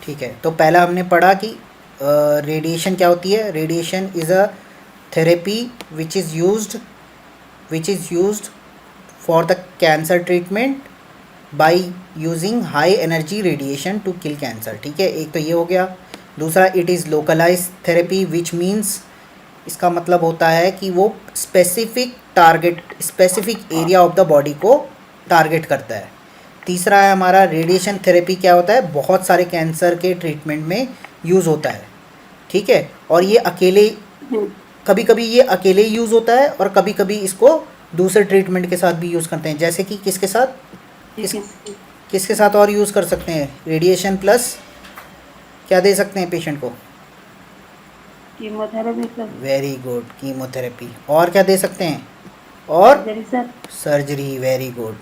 ठीक है, तो पहला हमने पढ़ा कि रेडिएशन क्या होती है। Radiation is a therapy which is used for the cancer treatment by using high energy radiation to kill cancer. ठीक है, एक तो ये हो गया। दूसरा, it is localise therapy which means, इसका मतलब होता है कि वो specific area of the body को टारगेट करता है। तीसरा है हमारा रेडिएशन थेरेपी, क्या होता है, बहुत सारे कैंसर के ट्रीटमेंट में यूज़ होता है। ठीक है, और ये अकेले, कभी कभी ये अकेले यूज़ होता है और कभी कभी इसको दूसरे ट्रीटमेंट के साथ भी यूज़ करते हैं। जैसे कि किसके साथ, किस किसके साथ और यूज़ कर सकते हैं, रेडिएशन प्लस क्या दे सकते हैं पेशेंट को, कीमोथेरेपी। Very good, chemotherapy. और क्या दे सकते हैं, और सर्जरी, वेरी गुड।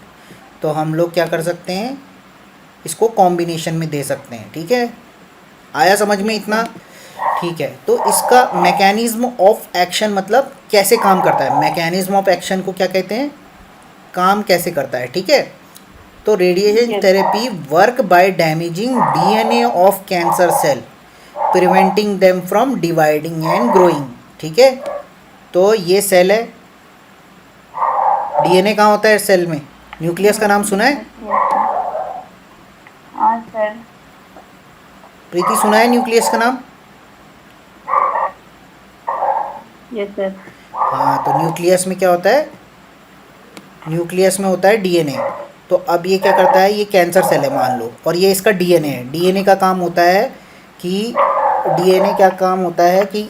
तो हम लोग क्या कर सकते हैं, इसको कॉम्बिनेशन में दे सकते हैं। ठीक है, आया समझ में इतना। ठीक है, तो इसका मैकेनिज्म ऑफ एक्शन मतलब कैसे काम करता है, मैकेनिज्म ऑफ एक्शन को क्या कहते हैं, काम कैसे करता है। ठीक है, तो radiation therapy work by damaging DNA of cancer cell, preventing them from dividing and growing. ठीक है, तो ये सेल है, डीएनए कहाँ होता है सेल में, न्यूक्लियस का नाम सुना है हाँ सर। प्रीति, सुना है न्यूक्लियस का नाम। Yes sir. हाँ, तो न्यूक्लियस में क्या होता है, न्यूक्लियस में होता है डीएनए। तो अब ये क्या करता है, ये कैंसर सेल है मान लो, और ये इसका डीएनए है। डीएनए का काम होता है कि, डीएनए क्या काम होता है कि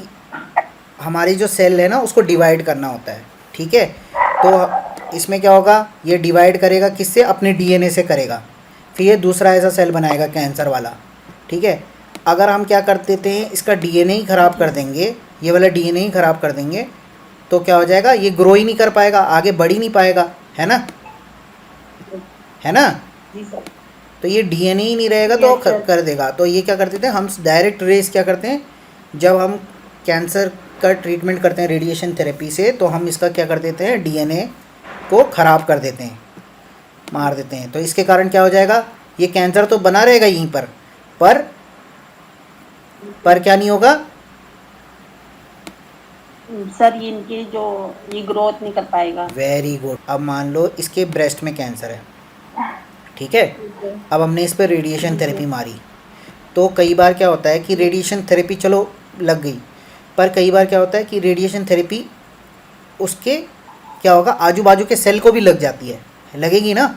हमारी जो सेल है ना उसको डिवाइड करना होता है। ठीक है, तो इसमें क्या होगा, ये डिवाइड करेगा किससे, अपने डीएनए से करेगा, फिर ये दूसरा ऐसा सेल बनाएगा कैंसर वाला। ठीक है, अगर हम क्या कर देते हैं, इसका डीएनए ही ख़राब कर देंगे, ये वाला डीएनए ही ख़राब कर देंगे, तो क्या हो जाएगा, ये ग्रो ही नहीं कर पाएगा, आगे बढ़ ही नहीं पाएगा, है ना, है ना। जी सर। तो ये डीएनए ही नहीं रहेगा तो यस सर। कर देगा। तो ये क्या कर देते हैं हम, डायरेक्ट रेस क्या करते हैं, जब हम कैंसर का ट्रीटमेंट करते हैं रेडिएशन थेरेपी से, तो हम इसका क्या कर देते हैं, डीएनए को ख़राब कर देते हैं, मार देते हैं। तो इसके कारण क्या हो जाएगा, ये कैंसर तो बना रहेगा यहीं पर क्या नहीं होगा, सर ये इनकी जो ये ग्रोथ नहीं कर पाएगा। Very good. अब मान लो इसके ब्रेस्ट में कैंसर है, ठीक है, अब हमने इस पर रेडिएशन थेरेपी मारी, तो कई बार क्या होता है कि रेडिएशन थेरेपी चलो लग गई, पर कई बार क्या होता है कि रेडिएशन थेरेपी उसके क्या होगा, आजू बाजू के सेल को भी लग जाती है, लगेगी ना,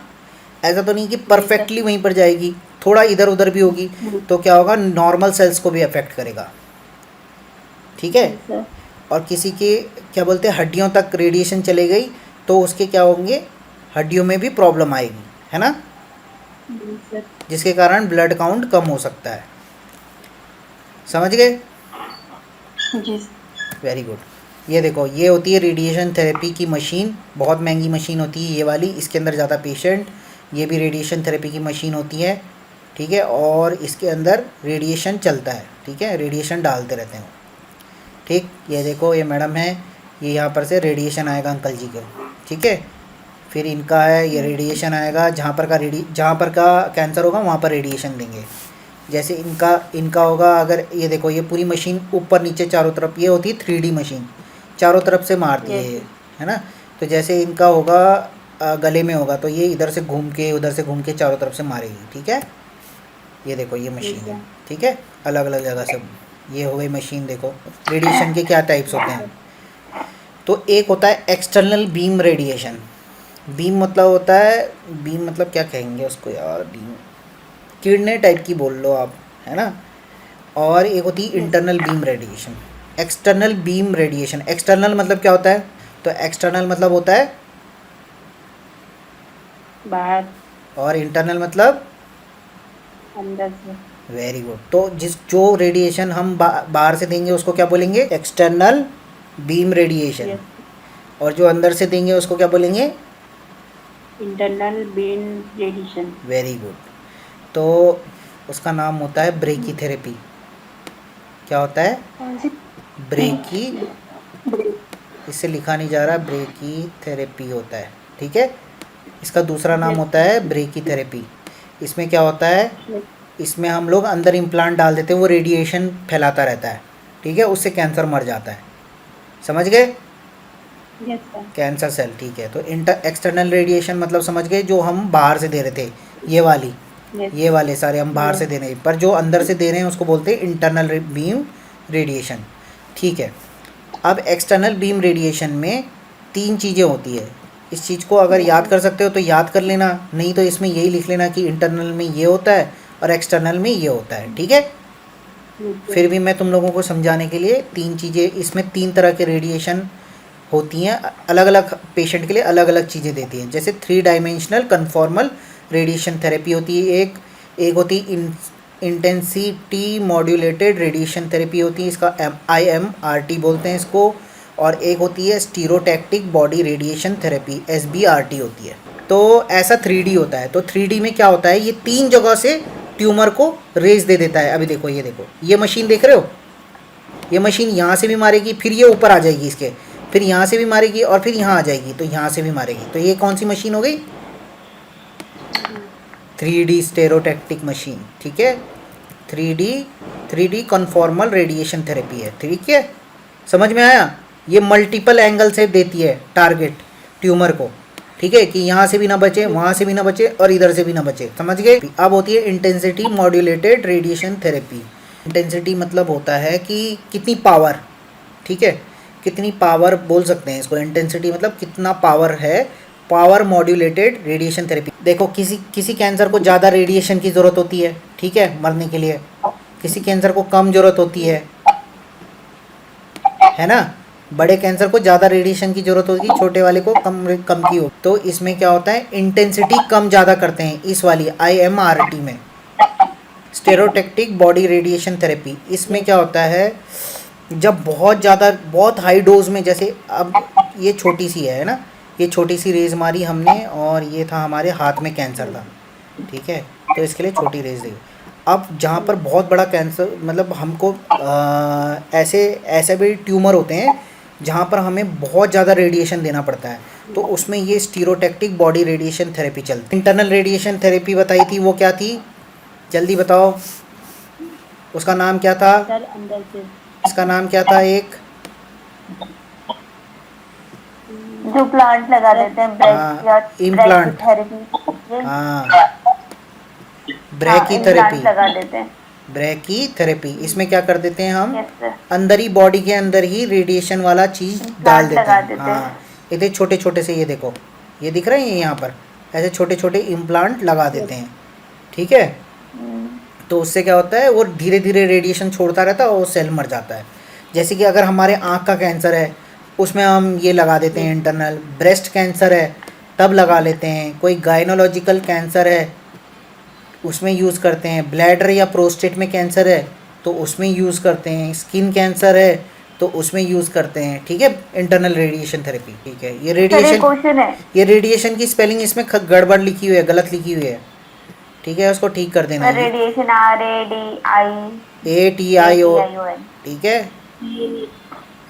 ऐसा तो नहीं कि परफेक्टली वहीं पर जाएगी, थोड़ा इधर उधर भी होगी, तो क्या होगा, नॉर्मल सेल्स को भी अफेक्ट करेगा। ठीक है, सर। और किसी के क्या बोलते हैं हड्डियों तक रेडिएशन चले गई, तो उसके क्या होंगे, हड्डियों में भी प्रॉब्लम आएगी, है ना, सर। जिसके कारण ब्लड काउंट कम हो सकता है। समझ गए, जी। Very good. ये देखो, ये होती है रेडिएशन थेरेपी की मशीन, बहुत महंगी मशीन होती है ये वाली, इसके अंदर ज़्यादा पेशेंट, ये भी रेडिएशन थेरेपी की मशीन होती है। ठीक है, और इसके अंदर रेडिएशन चलता है, ठीक है, रेडिएशन डालते रहते हैं। ठीक, ये देखो ये मैडम है, ये यहाँ पर से रेडिएशन आएगा अंकल जी को, ठीक है, फिर इनका है, ये रेडिएशन आएगा, जहाँ पर का कैंसर होगा वहाँ पर रेडिएशन देंगे। जैसे इनका होगा, अगर ये देखो ये पूरी मशीन ऊपर नीचे चारों तरफ, ये होती है 3D मशीन, चारों तरफ से मारती है ये, है ना। तो जैसे इनका होगा गले में होगा, तो ये इधर से घूम के उधर से घूम के चारों तरफ से मारेगी। ठीक है, ये देखो ये मशीन है, ठीक है, अलग अलग जगह से। ये हो गई मशीन। देखो रेडिएशन के क्या टाइप्स होते हैं, तो एक होता है एक्सटर्नल बीम रेडिएशन। बीम मतलब होता है, बीम मतलब क्या कहेंगे उसको यार, बीम किरणें टाइप की बोल लो आप, है ना। और एक होती है internal beam radiation, external beam radiation. External मतलब क्या होता है, तो एक्सटर्नल मतलब होता है बाहर, और इंटरनल मतलब अंदर से। Very good. तो जो रेडिएशन हम बाहर से देंगे उसको क्या बोलेंगे, एक्सटर्नल बीम रेडिएशन, और जो अंदर से देंगे उसको क्या बोलेंगे, internal beam radiation. Very good. तो उसका नाम होता है ब्रेकी थेरेपी। क्या होता है, ब्रेकी, इससे लिखा नहीं जा रहा, ब्रेकी थेरेपी होता है, ठीक है। इसका दूसरा नाम होता है ब्रेकी थेरेपी। इसमें क्या होता है, इसमें हम लोग अंदर इम्प्लांट डाल देते हैं, वो रेडिएशन फैलाता रहता है, ठीक है, उससे कैंसर मर जाता है। समझ गए? Yes sir. कैंसर सेल, ठीक है। तो एक्सटर्नल रेडिएशन मतलब समझ गए, जो हम बाहर से दे रहे थे, ये वाली, यस। ये वाले सारे हम बाहर यस। से दे रहे हैं, पर जो अंदर से दे रहे हैं उसको बोलते हैं इंटरनल बीम रेडिएशन, ठीक है। अब एक्सटर्नल बीम रेडिएशन में 3 चीज़ें होती है। इस चीज़ को अगर याद कर सकते हो तो याद कर लेना, नहीं तो इसमें यही लिख लेना कि इंटरनल में ये होता है और एक्सटर्नल में ये होता है, ठीक है। फिर भी मैं तुम लोगों को समझाने के लिए 3 चीज़ें, इसमें 3 तरह के रेडिएशन होती हैं, अलग अलग पेशेंट के लिए अलग अलग चीज़ें देती हैं। जैसे 3 डायमेंशनल कन्फॉर्मल रेडिएशन थेरेपी होती है, एक होती इंटेंसिटी मॉड्यूलेटेड रेडिएशन थेरेपी होती है, इसका IMRT बोलते हैं इसको, और एक होती है स्टीरोटैक्टिक बॉडी रेडिएशन थेरेपी, SBRT होती है। तो ऐसा 3D होता है। तो 3D में क्या होता है, ये 3 जगह से ट्यूमर को रेज दे देता है। अभी देखो, ये देखो, ये मशीन देख रहे हो, ये मशीन यहाँ से भी मारेगी, फिर ये ऊपर आ जाएगी इसके, फिर यहाँ से भी मारेगी और फिर यहाँ आ जाएगी, तो यहाँ से भी मारेगी। तो ये कौन सी मशीन हो गई? 3D स्टेरोटैक्टिक मशीन, ठीक है। 3D कन्फॉर्मल रेडिएशन थेरेपी है, ठीक है। समझ में आया? ये मल्टीपल एंगल से देती है टारगेट ट्यूमर को, ठीक है, कि यहाँ से भी ना बचे, वहाँ से भी ना बचे और इधर से भी ना बचे। समझ गए? अब होती है intensity modulated radiation therapy. Intensity मतलब होता है कि कितनी पावर, ठीक है, कितनी पावर बोल सकते हैं इसको। इंटेंसिटी मतलब कितना पावर है। Power modulated radiation therapy. देखो, किसी कैंसर को ज़्यादा रेडिएशन की ज़रूरत होती है, ठीक है, मरने के लिए। किसी कैंसर को कम ज़रूरत होती है ना। बड़े कैंसर को ज़्यादा रेडिएशन की ज़रूरत होगी, छोटे वाले को कम की हो। तो इसमें क्या होता है, इंटेंसिटी कम ज़्यादा करते हैं इस वाली IMRT में, स्टेरोटैक्टिक बॉडी रेडिएशन थेरेपी। इसमें क्या होता है, जब बहुत ज़्यादा, बहुत हाई डोज में, जैसे अब ये छोटी सी है ना, ये छोटी सी रेज मारी हमने और ये था हमारे हाथ में कैंसर था, ठीक है, तो इसके लिए छोटी रेज दी। अब जहाँ पर बहुत बड़ा कैंसर, मतलब हमको ऐसे भी ट्यूमर होते हैं जहाँ पर हमें बहुत ज़्यादा रेडिएशन देना पड़ता है, तो उसमें ये स्टीरोटैक्टिक बॉडी रेडिएशन थेरेपी चलती। इंटरनल रेडिएशन थेरेपी बताई थी, वो क्या थी, जल्दी बताओ, उसका नाम क्या था? सर अंदर से इसका नाम क्या था? एक जो प्लांट लगा देते हैं, ब्रेक या इम्प्लांट, थेरेपी। हाँ, ब्रैकी थेरेपी लगा देते हैं। Brachy therapy. इसमें क्या कर देते हैं हम, यस सर। अंदर ही, बॉडी के अंदर ही रेडिएशन वाला चीज़ डाल देते हैं। हाँ, इतने छोटे छोटे से, ये देखो, ये दिख रहे हैं यहाँ पर, ऐसे छोटे छोटे इम्प्लांट लगा देते हैं, ठीक है। तो उससे क्या होता है, वो धीरे धीरे रेडिएशन छोड़ता रहता है और सेल मर जाता है। जैसे कि अगर हमारे आँख का कैंसर है, उसमें हम ये लगा देते हैं इंटरनल। ब्रेस्ट कैंसर है तब लगा लेते हैं। कोई गायनोलॉजिकल कैंसर है उसमें यूज़ करते हैं। ब्लैडर या प्रोस्टेट में कैंसर है तो उसमें यूज़ करते हैं। स्किन कैंसर है तो उसमें यूज़ करते हैं, ठीक है, इंटरनल रेडिएशन थेरेपी, ठीक है। ये रेडिएशन की स्पेलिंग इसमें गड़बड़ लिखी हुई है, गलत लिखी हुई है, ठीक है, उसको ठीक कर देना है। रेडिएशन RADIATION, ठीक है।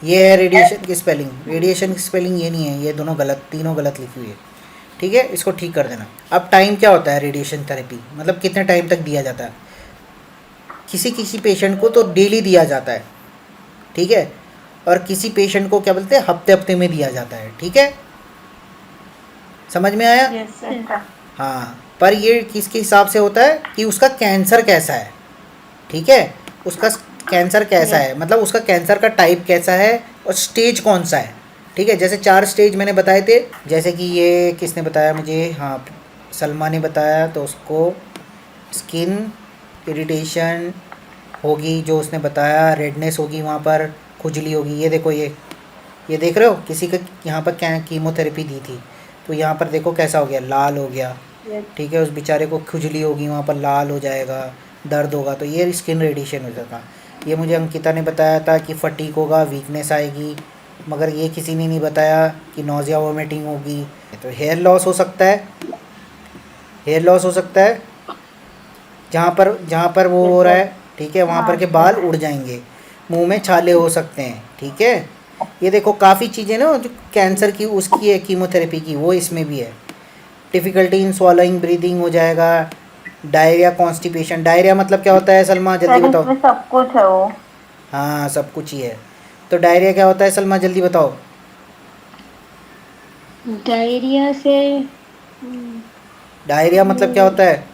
ये है रेडिएशन की स्पेलिंग। रेडिएशन की स्पेलिंग ये नहीं है, ये दोनों गलत, तीनों गलत लिखी हुई है, ठीक है, इसको ठीक कर देना। अब टाइम क्या होता है रेडिएशन थेरेपी, मतलब कितने टाइम तक दिया जाता है। किसी किसी पेशेंट को तो डेली दिया जाता है, ठीक है, और किसी पेशेंट को क्या बोलते हैं, हफ्ते हफ्ते में दिया जाता है, ठीक है। समझ में आया? Yes sir. हाँ, पर ये किसके हिसाब से होता है कि उसका कैंसर कैसा है, ठीक है, उसका कैंसर कैसा है, मतलब उसका कैंसर का टाइप कैसा है और स्टेज कौन सा है, ठीक है। जैसे 4 स्टेज मैंने बताए थे, जैसे कि ये किसने बताया मुझे, हाँ, सलमा ने बताया। तो उसको स्किन इरिटेशन होगी, जो उसने बताया, रेडनेस होगी, वहाँ पर खुजली होगी। ये देखो, ये देख रहे हो, किसी का यहाँ पर क्या कीमोथेरेपी दी थी तो यहाँ पर देखो कैसा हो गया, लाल हो गया, ठीक है। उस बेचारे को खुजली होगी, वहाँ पर लाल हो जाएगा, दर्द होगा, तो ये स्किन रेडिएशन हो जाता। ये मुझे अंकिता ने बताया था कि फटीक होगा, वीकनेस आएगी, मगर ये किसी ने नहीं बताया कि नोज़िया वोमिटिंग होगी। तो हेयर लॉस हो सकता है, हेयर लॉस हो सकता है जहाँ पर वो हो रहा है, ठीक है, वहाँ पर के बाल उड़ जाएंगे, मुंह में छाले हो सकते हैं, ठीक है। ये देखो काफ़ी चीज़ें ना जो कैंसर की उसकी है कीमोथेरेपी की, वो इसमें भी है। डिफ़िकल्टी इन स्वॉलोइंग ब्रीदिंग हो जाएगा, डायरिया, कॉन्स्टिपेशन। डायरिया मतलब क्या होता है सलमा, जल्दी सर बताओ। इसमें सब कुछ है वो। हाँ सब कुछ ही है। तो डायरिया क्या होता है सलमा, जल्दी बताओ। डायरिया से डायरिया मतलब क्या होता है?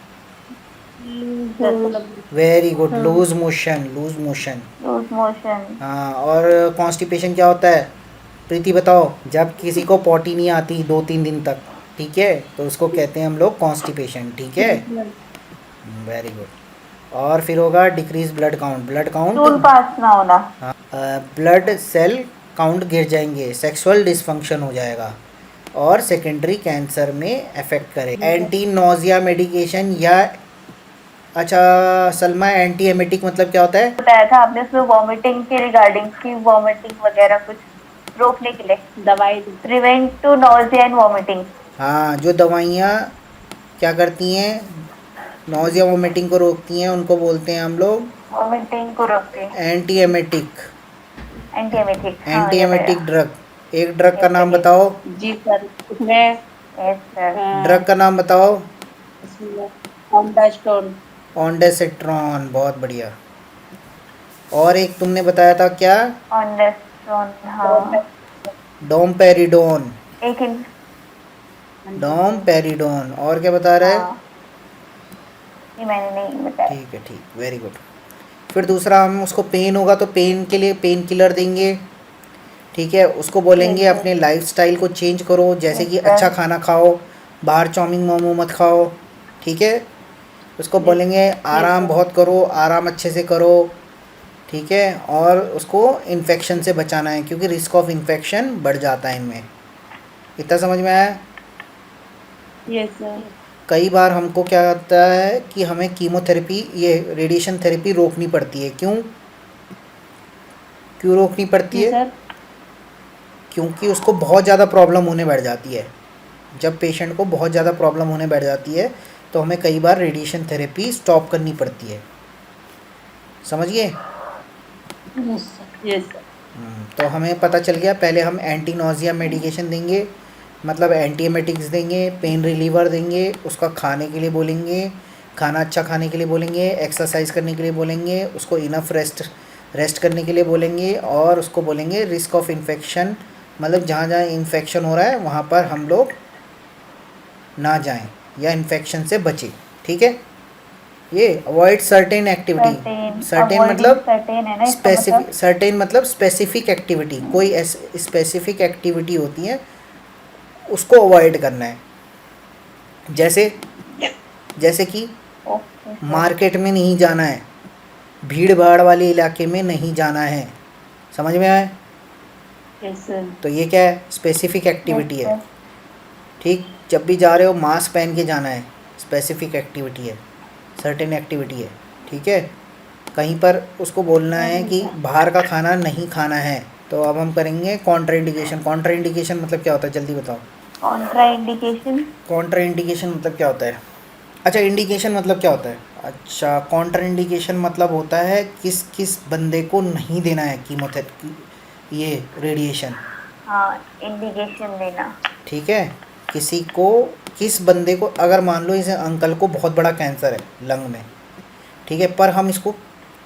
मतलब very good, loose motion, loose motion. Loose motion. हाँ, और कॉन्स्टिपेशन क्या होता है? प्रीति बताओ। जब किसी को पॉटी नहीं आती 2-3 दिन तक, ठीक है, तो उसको कहते हैं हम लोग कॉन्स्टिपेशन, ठीक है। Very good. और फिर होगा decrease blood count, blood count. Stool pass ना होना। हाँ, ब्लड सेल काउंट गिर जाएंगे, सेक्सुअल डिसफंक्शन हो जाएगा और सेकेंडरी कैंसर में अफेक्ट करे। एंटी नोजिया मेडिकेशन या, अच्छा सलमा, एंटी एमेटिक मतलब क्या होता है? बताया था आपने उसमें वॉमिटिंग के रिगार्डिंग की, वॉमिटिंग वगैरह कुछ रोकने के लिए, दवाई prevent to nausea and vomiting. हाँ, जो दवाइयाँ क्या करती हैं, नोजिया वोमिटिंग को रोकती हैं, उनको बोलते हैं हम लोग वॉमिटिंग को रोकते। Anti emetic. एंटी एमेटिक, हाँ एंटी याद आया। Emetic drug. एक ड्रग का यस नाम सर, यस। बताओ। जी सर उसमें यस सर। ड्रग का नाम बताओ। उसमें ऑन्डास्टोन। ऑन्डेसिट्रॉन, बहुत बढ़िया। और एक तुमने बताया था क्या? ऑन्डेस्ट्रॉन, हाँ। डोमपेरिडोन। एक इन, डोमपेरिडोन। और क्या बता रहे हैं? हाँ ये मैंने नहीं बताया। ठीक है, ठीक, वेरी गुड। फिर दूसरा, हम उसको पेन होगा तो पेन के लिए पेन किलर देंगे, ठीक है। उसको यस बोलेंगे सर। अपने लाइफस्टाइल को चेंज करो, जैसे यस कि सर। अच्छा खाना खाओ, बाहर चाउमीन मोमो मत खाओ, ठीक है। उसको यस बोलेंगे यस आराम सर। बहुत करो, आराम अच्छे से करो, ठीक है। और उसको इन्फेक्शन से बचाना है, क्योंकि रिस्क ऑफ इन्फेक्शन बढ़ जाता है इनमें। इतना समझ में आया? Yes sir. कई बार हमको क्या होता है कि हमें कीमोथेरेपी, ये रेडिएशन थेरेपी रोकनी पड़ती है। क्यों क्यों रोकनी पड़ती जी है? सर। क्योंकि उसको बहुत ज़्यादा प्रॉब्लम होने बैठ जाती है। जब पेशेंट को बहुत ज़्यादा प्रॉब्लम होने बैठ जाती है तो हमें कई बार रेडिएशन थेरेपी स्टॉप करनी पड़ती है। समझिए? Yes sir. Yes sir. तो हमें पता चल गया, पहले हम एंटी नोजिया मेडिकेशन देंगे, मतलब एंटी एमेटिक्स देंगे, पेन रिलीवर देंगे, उसका खाने के लिए बोलेंगे, खाना अच्छा खाने के लिए बोलेंगे, एक्सरसाइज करने के लिए बोलेंगे, उसको इनफ रेस्ट करने के लिए बोलेंगे, और उसको बोलेंगे रिस्क ऑफ इन्फेक्शन, मतलब जहाँ जहाँ इन्फेक्शन हो रहा है वहाँ पर हम लोग ना जाएं या इन्फेक्शन से बचें, ठीक है। ये avoid certain certain, activity, certain avoiding मतलब सर्टेन है ना इसका मतलब। स्पेसिफिक, सर्टेन मतलब स्पेसिफिक एक्टिविटी, कोई ऐसी स्पेसिफिक एक्टिविटी होती है उसको अवॉइड करना है। जैसे जैसे कि ओके सर। मार्केट में नहीं जाना है, भीड़ भाड़ वाले इलाके में नहीं जाना है। समझ में आए? Yes sir. तो ये क्या है? स्पेसिफिक यस एक्टिविटी है, सर। ठीक। जब भी जा रहे हो मास्क पहन के जाना है, स्पेसिफिक एक्टिविटी है, सर्टेन एक्टिविटी है, ठीक है। कहीं पर उसको बोलना है कि बाहर का खाना नहीं खाना है, तो अब हम करेंगे कॉन्ट्राइंडिकेशन। कॉन्ट्राइंडिकेशन मतलब क्या होता है, जल्दी बताओ। Contra indication. कॉन्ट्राइंडिकेशन मतलब क्या होता है? अच्छा, इंडिकेशन मतलब क्या होता है? अच्छा, कॉन्ट्राइंडिकेशन मतलब होता है किस किस बंदे को नहीं देना है कीमोथेरेपी, ये रेडिएशन, हाँ, इंडिकेशन देना। ठीक है। किसी को, किस बंदे को, अगर मान लो इस अंकल को बहुत बड़ा कैंसर है लंग में, ठीक है, पर हम इसको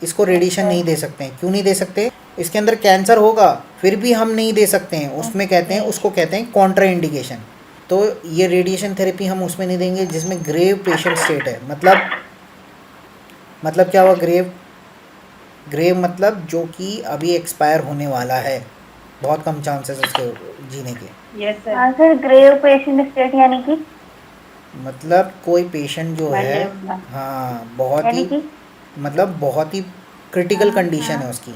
इसको यस रेडिएशन सर। नहीं दे सकते हैं। क्यों नहीं दे सकते? इसके अंदर कैंसर होगा फिर भी हम नहीं दे सकते हैं, उसमें कहते हैं, उसको कहते हैं कॉन्ट्रा इंडिकेशन। तो ये रेडिएशन थेरेपी हम उसमें नहीं देंगे जिसमें ग्रेव पेशेंट स्टेट है। मतलब क्या हुआ ग्रेव? ग्रेव मतलब जो कि अभी एक्सपायर होने वाला है, बहुत कम चांसेस उसके जीने के। Yes sir. हाँ सर, ग्रेव पेशेंट स्टेट यानी कि, मतलब कोई पेशेंट जो है, हाँ, बहुत यानी ही, कि मतलब बहुत ही क्रिटिकल कंडीशन है उसकी,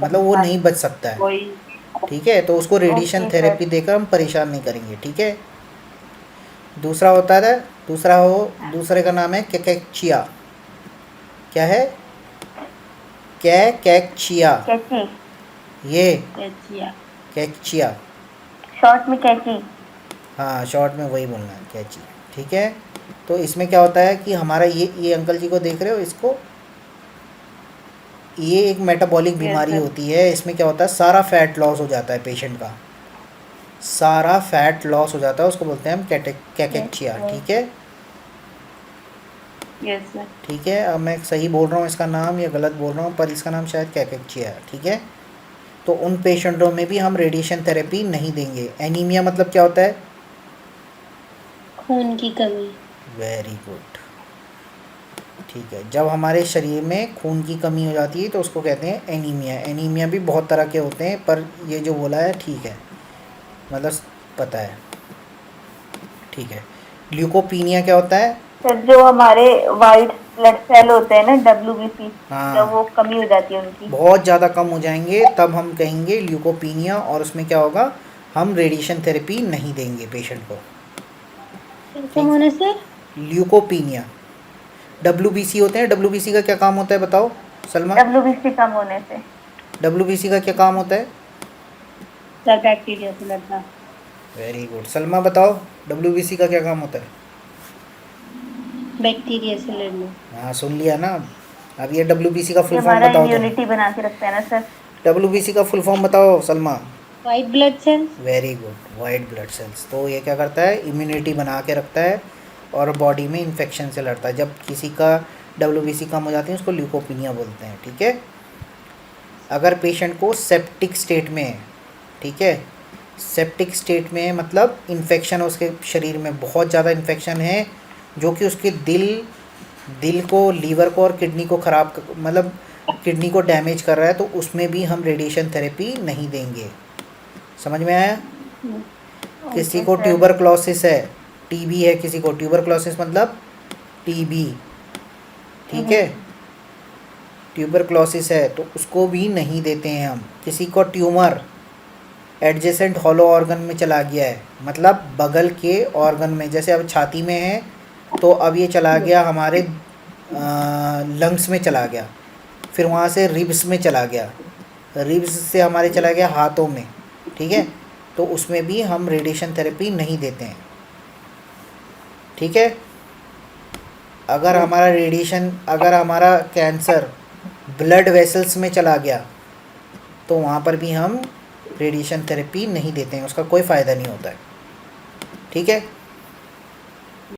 मतलब वो नहीं बच सकता है, कोई ठीक है। तो उसको रेडिएशन ओके सर। थेरेपी देकर हम परेशान नहीं करेंगे, ठीक है। दूसरा होता है, दूसरे का नाम है कैकेचिया। क्या है? कैकेचिया। कैची, ये कैचिया। कैचिया, शॉर्ट में कैची। हाँ शॉर्ट में वही बोलना है, कैची, ठीक है। तो इसमें क्या होता है कि हमारा ये अंकल जी को देख रहे हो, इसको, ये एक मेटाबॉलिक यस बीमारी सर। होती है। इसमें क्या होता है, सारा फैट लॉस हो जाता है पेशेंट का, सारा फैट लॉस हो जाता है, उसको बोलते हैं हम यस कैकेचिया, सर। ठीक है। Yes sir. ठीक है, अब मैं सही बोल रहा हूँ इसका नाम या गलत बोल रहा हूँ, पर इसका नाम शायद कैकेचिया है। ठीक है, तो उन पेशेंटों में भी हम रेडिएशन थेरेपी नहीं देंगे। एनीमिया मतलब क्या होता है? खून की कमी। Very good. ठीक है, जब हमारे शरीर में खून की कमी हो जाती है तो उसको कहते हैं एनीमिया। एनीमिया भी बहुत तरह के होते हैं, पर ये जो बोला है ठीक है, मतलब पता है। ठीक है, ल्यूकोपीनिया क्या होता है? सर जो हमारे वाइट ब्लड सेल होते हैं ना, WBC, हाँ, जब वो कमी हो जाती है उनकी। बहुत ज़्यादा कम हो जाएंगे तब हम कहेंगे ल्यूकोपीनिया, और उसमें क्या होगा, हम रेडिएशन थेरेपी नहीं देंगे पेशेंट को। कम होने से? ल्यूकोपीनिया। WBC होते हैं, WBC का क्या काम होता है बताओ सलमा? WBC कम होने से WBC का क्या काम होता है? सर बैक्टीरिया से लड़ना। Very good. सलमा बताओ, WBC का क्या काम होता है? बैक्टीरिया से लड़ना। हाँ, सुन लिया ना। अब ये WBC का ये फुल फॉर्म हमारा बताओ तुम। इम्यूनिटी बना के रखता है ना सर। WBC का फुल फॉर्म बताओ Salma. White blood cells. Very good, white blood cells. तो ये क्या करता है, इम्यूनिटी बना के रखता है और बॉडी में इन्फेक्शन से लड़ता है। जब किसी का WBC कम हो जाती है उसको ल्यूकोपीनिया बोलते हैं। ठीक है, अगर पेशेंट को सेप्टिक स्टेट में है, ठीक है, सेप्टिक स्टेट में मतलब इन्फेक्शन है उसके शरीर में, बहुत ज़्यादा इन्फेक्शन है जो कि उसके दिल को, लीवर को और किडनी को मतलब किडनी को डैमेज कर रहा है, तो उसमें भी हम रेडिएशन थेरेपी नहीं देंगे। समझ में आया? किसी ओके को सर। ट्यूबरक्लोसिस है, TB है, किसी को ट्यूबरक्लोसिस मतलब TB, ठीक है, ट्यूबरक्लोसिस है तो उसको भी नहीं देते हैं हम। किसी को ट्यूमर एडजेसेंट हॉलो ऑर्गन में चला गया है, मतलब बगल के ऑर्गन में, जैसे अब छाती में है तो अब ये चला गया हमारे लंग्स में चला गया, फिर वहाँ से रिब्स में चला गया, रिब्स से हमारे चला गया हाथों में। ठीक है, तो उसमें भी हम रेडिएशन थेरेपी नहीं देते हैं। ठीक है, अगर हमारा कैंसर ब्लड वेसल्स में चला गया तो वहाँ पर भी हम रेडिएशन थेरेपी नहीं देते हैं, उसका कोई फ़ायदा नहीं होता है। ठीक है।